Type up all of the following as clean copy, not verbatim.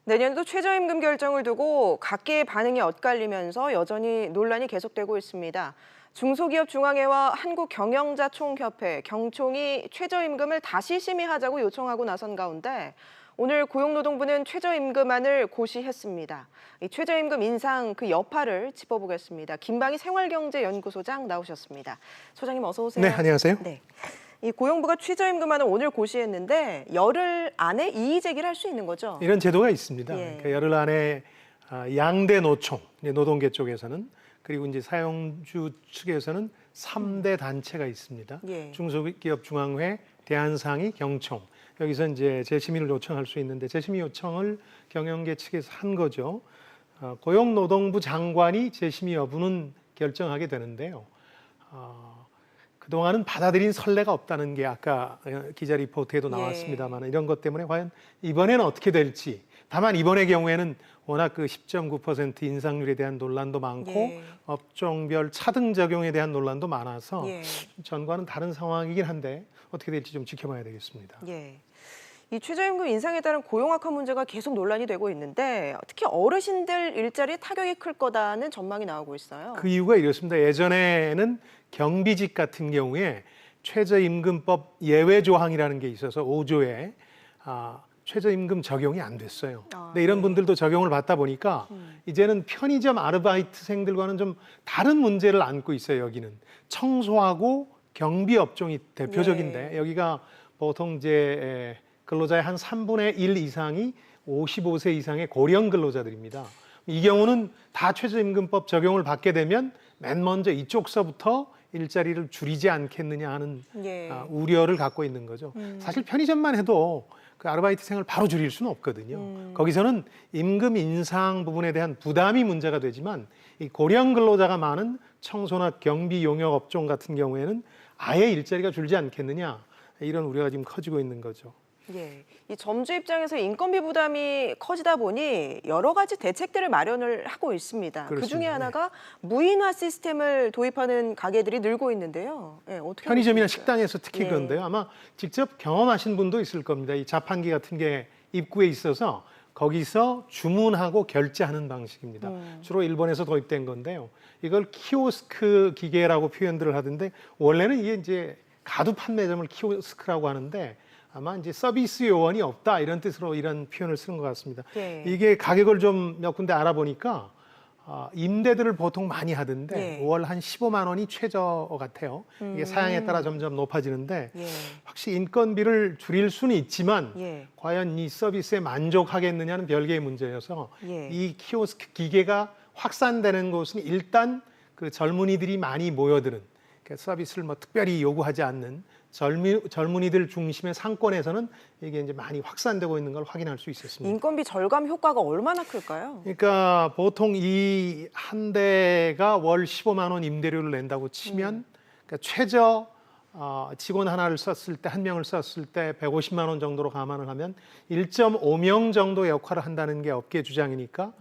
내년도 최저임금 결정을 두고 각계의 반응이 엇갈리면서 여전히 논란이 계속되고 있습니다. 중소기업중앙회와 한국경영자총협회, 경총이 최저임금을 다시 심의하자고 요청하고 나선 가운데 오늘 고용노동부는 최저임금안을 고시했습니다. 이 최저임금 인상 그 여파를 짚어보겠습니다. 김방희 생활경제연구소장 나오셨습니다. 소장님 어서 오세요. 네, 안녕하세요. 네. 이 고용부가 최저임금안을 오늘 고시했는데 열흘 안에 이의 제기를 할 수 있는 거죠? 이런 제도가 있습니다. 예. 그러니까 열흘 안에 양대 노총, 노동계 쪽에서는 그리고 이제 사용주 측에서는 3대 단체가 있습니다. 예. 중소기업중앙회, 대한상의, 경총. 여기서 이제 재심의를 요청할 수 있는데 재심의 요청을 경영계 측에서 한 거죠. 고용노동부 장관이 재심의 여부는 결정하게 되는데요. 그동안은 받아들인 선례가 없다는 게 아까 기자 리포트에도 나왔습니다만 이런 것 때문에 과연 이번에는 어떻게 될지. 다만 이번의 경우에는 워낙 그 10.9% 인상률에 대한 논란도 많고 업종별 차등 적용에 대한 논란도 많아서 전과는 다른 상황이긴 한데 어떻게 될지 좀 지켜봐야 되겠습니다. 예. 이 최저임금 인상에 따른 고용 악화 문제가 계속 논란이 되고 있는데 특히 어르신들 일자리에 타격이 클 거다는 전망이 나오고 있어요. 그 이유가 이렇습니다. 예전에는 경비직 같은 경우에 최저임금법 예외 조항이라는 게 있어서 5조에 최저임금 적용이 안 됐어요. 근데 이런 분들도 적용을 받다 보니까 이제는 편의점 아르바이트생들과는 좀 다른 문제를 안고 있어요. 여기는 청소하고 경비 업종이 대표적인데 여기가 보통 이제 근로자의 한 3분의 1 이상이 55세 이상의 고령 근로자들입니다. 이 경우는 다 최저임금법 적용을 받게 되면 맨 먼저 이쪽서부터 일자리를 줄이지 않겠느냐 하는 우려를 갖고 있는 거죠. 사실 편의점만 해도 그 아르바이트생을 바로 줄일 수는 없거든요. 거기서는 임금 인상 부분에 대한 부담이 문제가 되지만 이 고령 근로자가 많은 청소나 경비 용역 업종 같은 경우에는 아예 일자리가 줄지 않겠느냐 이런 우려가 지금 커지고 있는 거죠. 예, 이 점주 입장에서 인건비 부담이 커지다 보니 여러 가지 대책들을 마련을 하고 있습니다. 그 중에 하나가 무인화 시스템을 도입하는 가게들이 늘고 있는데요. 예, 어떻게 편의점이나 보십니까? 식당에서 특히 그런데요. 아마 직접 경험하신 분도 있을 겁니다. 이 자판기 같은 게 입구에 있어서 거기서 주문하고 결제하는 방식입니다. 주로 일본에서 도입된 건데요. 이걸 키오스크 기계라고 표현들을 하던데 원래는 이게 이제 가두 판매점을 키오스크라고 하는데 아마 이제 서비스 요원이 없다 이런 뜻으로 이런 표현을 쓰는 것 같습니다. 이게 가격을 좀 몇 군데 알아보니까 임대들을 보통 많이 하던데 월 한 15만 원이 최저 같아요. 이게 사양에 따라 점점 높아지는데 확실히 인건비를 줄일 수는 있지만 과연 이 서비스에 만족하겠느냐는 별개의 문제여서 이 키오스크 기계가 확산되는 곳은 일단 그 젊은이들이 많이 모여드는 서비스를 뭐 특별히 요구하지 않는 젊은이들 중심의 상권에서는 이게 이제 많이 확산되고 있는 걸 확인할 수 있었습니다. 인건비 절감 효과가 얼마나 클까요? 그러니까 보통 이 한 대가 월 15만 원 임대료를 낸다고 치면 그러니까 최저 직원 하나를 썼을 때, 한 명을 썼을 때 150만 원 정도로 감안을 하면 1.5명 정도의 역할을 한다는 게 업계 주장이니까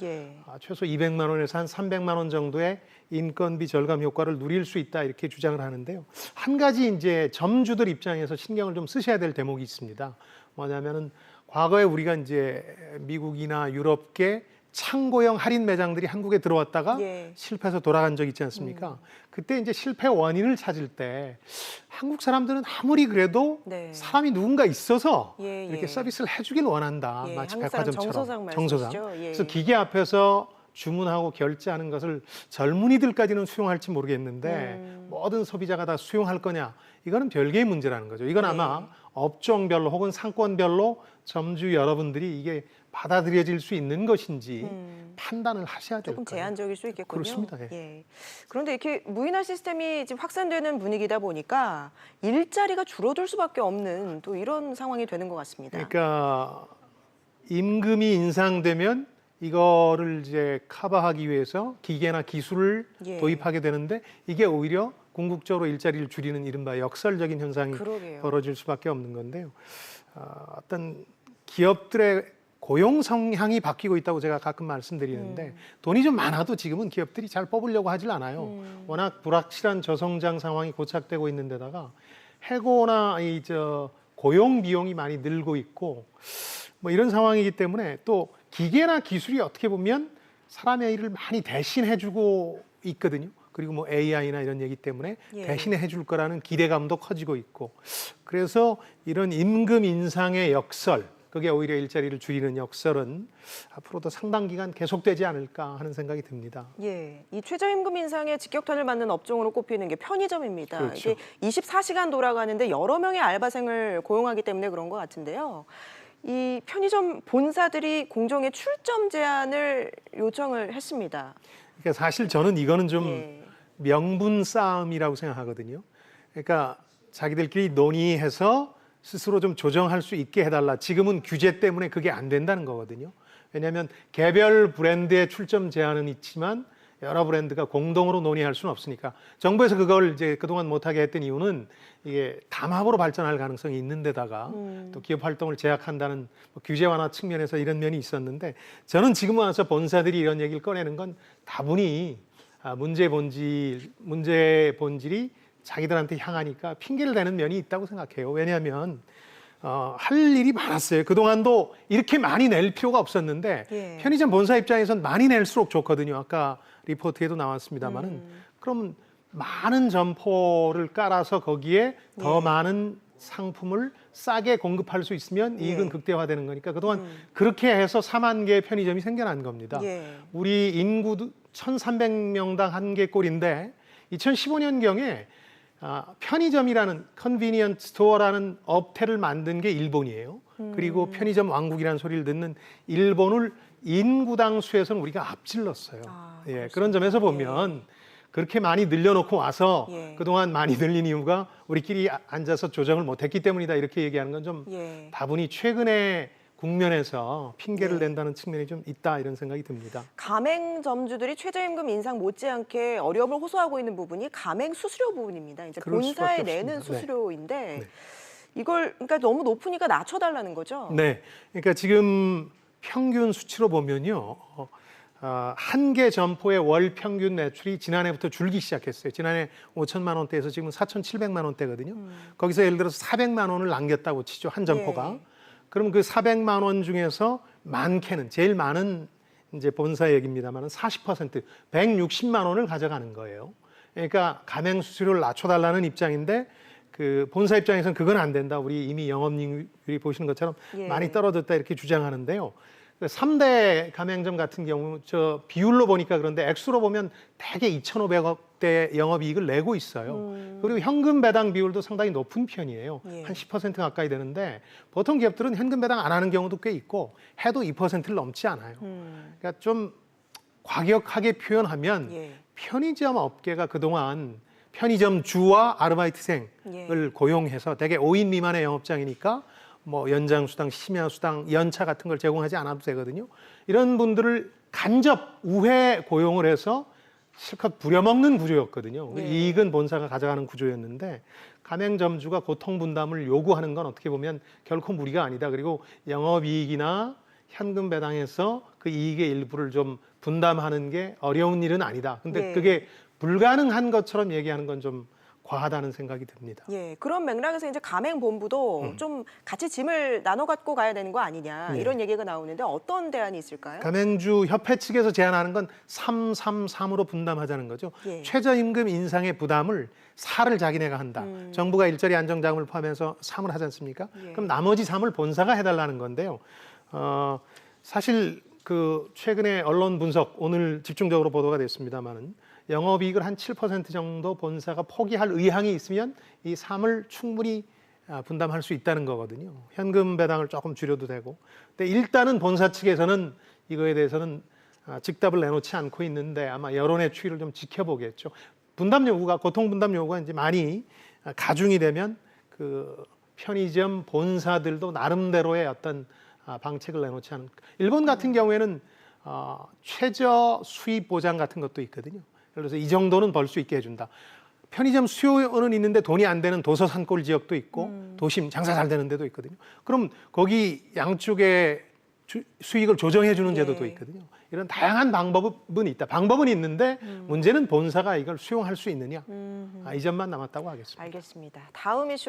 최소 200만 원에서 한 300만 원 정도의 인건비 절감 효과를 누릴 수 있다 이렇게 주장을 하는데요. 한 가지 이제 점주들 입장에서 신경을 좀 쓰셔야 될 대목이 있습니다. 뭐냐면은 과거에 우리가 이제 미국이나 유럽계 창고형 할인 매장들이 한국에 들어왔다가 실패해서 돌아간 적 있지 않습니까? 그때 이제 실패 원인을 찾을 때 한국 사람들은 아무리 그래도 사람이 누군가 있어서 이렇게 서비스를 해주길 원한다. 마치 백화점처럼. 정서상. 그래서 기계 앞에서 주문하고 결제하는 것을 젊은이들까지는 수용할지 모르겠는데 모든 소비자가 다 수용할 거냐? 이거는 별개의 문제라는 거죠. 이건 아마 업종별로 혹은 상권별로 점주 여러분들이 이게 받아들여질 수 있는 것인지 판단을 하셔야 될 거예요. 조금 제한적일 수 있겠군요. 그렇습니다. 그런데 이렇게 무인화 시스템이 지금 확산되는 분위기다 보니까 일자리가 줄어들 수밖에 없는 또 이런 상황이 되는 것 같습니다. 그러니까 임금이 인상되면 이거를 이제 커버하기 위해서 기계나 기술을 도입하게 되는데 이게 오히려 궁극적으로 일자리를 줄이는 이른바 역설적인 현상이 벌어질 수밖에 없는 건데요. 어떤 기업들의 고용 성향이 바뀌고 있다고 제가 가끔 말씀드리는데 돈이 좀 많아도 지금은 기업들이 잘 뽑으려고 하질 않아요. 워낙 불확실한 저성장 상황이 고착되고 있는 데다가 해고나 고용 비용이 많이 늘고 있고 뭐 이런 상황이기 때문에 또 기계나 기술이 어떻게 보면 사람의 일을 많이 대신해주고 있거든요. 그리고 뭐 AI나 이런 얘기 때문에 예. 대신해 줄 거라는 기대감도 커지고 있고, 그래서 이런 임금 인상의 역설, 그게 오히려 일자리를 줄이는 역설은 앞으로도 상당 기간 계속되지 않을까 하는 생각이 듭니다. 예, 이 최저임금 인상에 직격탄을 맞는 업종으로 꼽히는 게 편의점입니다. 그렇죠. 이게 24시간 돌아가는데 여러 명의 알바생을 고용하기 때문에 그런 것 같은데요. 이 편의점 본사들이 공정의 출점 제한을 요청을 했습니다. 그러니까 사실 저는 이거는 좀 예. 명분 싸움이라고 생각하거든요. 그러니까 자기들끼리 논의해서 스스로 좀 조정할 수 있게 해달라. 지금은 규제 때문에 그게 안 된다는 거거든요. 왜냐하면 개별 브랜드의 출점 제한은 있지만 여러 브랜드가 공동으로 논의할 수는 없으니까, 정부에서 그걸 이제 그동안 못하게 했던 이유는 이게 담합으로 발전할 가능성이 있는 데다가 또 기업 활동을 제약한다는 뭐 규제 완화 측면에서 이런 면이 있었는데, 저는 지금 와서 본사들이 이런 얘기를 꺼내는 건 다분히 문제의 본질이 자기들한테 향하니까 핑계를 대는 면이 있다고 생각해요. 왜냐하면 할 일이 많았어요. 그동안도 이렇게 많이 낼 필요가 없었는데 예. 편의점 본사 입장에선 많이 낼수록 좋거든요. 아까 리포트에도 나왔습니다마는 그럼 많은 점포를 깔아서 거기에 더 많은 상품을 싸게 공급할 수 있으면 이익은 예. 극대화되는 거니까 그동안 그렇게 해서 4만 개의 편의점이 생겨난 겁니다. 예. 우리 인구 1,300명당 한 개 꼴인데 2015년경에 편의점이라는 컨비니언트 스토어라는 업태를 만든 게 일본이에요. 그리고 편의점 왕국이라는 소리를 듣는 일본을 인구당 수에서는 우리가 앞질렀어요. 예, 그런 점에서 보면 그렇게 많이 늘려놓고 와서 예. 그동안 많이 늘린 이유가 우리끼리 앉아서 조정을 못했기 때문이다, 이렇게 얘기하는 건 좀 예. 다분히 최근에 국면에서 핑계를 네. 낸다는 측면이 좀 있다, 이런 생각이 듭니다. 가맹점주들이 최저임금 인상 못지않게 어려움을 호소하고 있는 부분이 가맹 수수료 부분입니다. 이제 그럴 본사에 수밖에 내는 없습니다. 수수료인데 네. 이걸 그러니까 너무 높으니까 낮춰달라는 거죠. 네, 그러니까 지금 평균 수치로 보면요, 한 개 점포의 월 평균 매출이 지난해부터 줄기 시작했어요. 지난해 5천만 원대에서 지금 4,700만 원대거든요. 거기서 예를 들어서 400만 원을 남겼다고 치죠, 한 점포가. 예. 그럼 그 400만 원 중에서 많게는, 제일 많은 이제 본사 얘기입니다만 40%, 160만 원을 가져가는 거예요. 그러니까 가맹 수수료를 낮춰달라는 입장인데 그 본사 입장에서는 그건 안 된다. 우리 이미 영업이익률이 보시는 것처럼 예. 많이 떨어졌다, 이렇게 주장하는데요. 3대 가맹점 같은 경우 저 비율로 보니까 그런데 액수로 보면 대개 2,500억대 영업이익을 내고 있어요. 그리고 현금 배당 비율도 상당히 높은 편이에요. 예. 한 10% 가까이 되는데 보통 기업들은 현금 배당 안 하는 경우도 꽤 있고 해도 2%를 넘지 않아요. 그러니까 좀 과격하게 표현하면 예. 편의점 업계가 그동안 편의점 주와 아르바이트생을 예. 고용해서 대개 5인 미만의 영업장이니까 뭐 연장 수당, 심야 수당, 연차 같은 걸 제공하지 않아도 되거든요. 이런 분들을 간접 우회 고용을 해서 실컷 부려먹는 구조였거든요. 네. 이익은 본사가 가져가는 구조였는데 가맹점주가 고통 분담을 요구하는 건 어떻게 보면 결코 무리가 아니다. 그리고 영업이익이나 현금 배당에서 그 이익의 일부를 좀 분담하는 게 어려운 일은 아니다. 근데 네. 그게 불가능한 것처럼 얘기하는 건 좀 과하다는 생각이 듭니다. 예, 그런 맥락에서 이제 가맹본부도 좀 같이 짐을 나눠 갖고 가야 되는 거 아니냐 네. 이런 얘기가 나오는데 어떤 대안이 있을까요? 가맹주 협회 측에서 제안하는 건 333으로 분담하자는 거죠. 예. 최저임금 인상의 부담을 4를 자기네가 한다. 정부가 일자리 안정자금을 포함해서 3을 하지 않습니까? 예. 그럼 나머지 3을 본사가 해달라는 건데요. 사실 그 최근에 언론 분석, 오늘 집중적으로 보도가 됐습니다만은 영업이익을 한 7% 정도 본사가 포기할 의향이 있으면 이 3을 충분히 분담할 수 있다는 거거든요. 현금 배당을 조금 줄여도 되고. 근데 일단은 본사 측에서는 이거에 대해서는 즉답을 내놓지 않고 있는데 아마 여론의 추이를 좀 지켜보겠죠. 분담 요구가, 고통 분담 요구가 이제 많이 가중이 되면 그 편의점 본사들도 나름대로의 어떤 방책을 내놓지 않은. 일본 같은 경우에는 최저 수입 보장 같은 것도 있거든요. 예를 들어서 이 정도는 벌 수 있게 해준다. 편의점 수요는 있는데 돈이 안 되는 도서 산골 지역도 있고 도심 장사 잘 되는 데도 있거든요. 그럼 거기 양쪽에 수익을 조정해 주는 제도도 있거든요. 이런 다양한 방법은 있다. 방법은 있는데 문제는 본사가 이걸 수용할 수 있느냐. 이 점만 남았다고 하겠습니다. 알겠습니다. 다음 이슈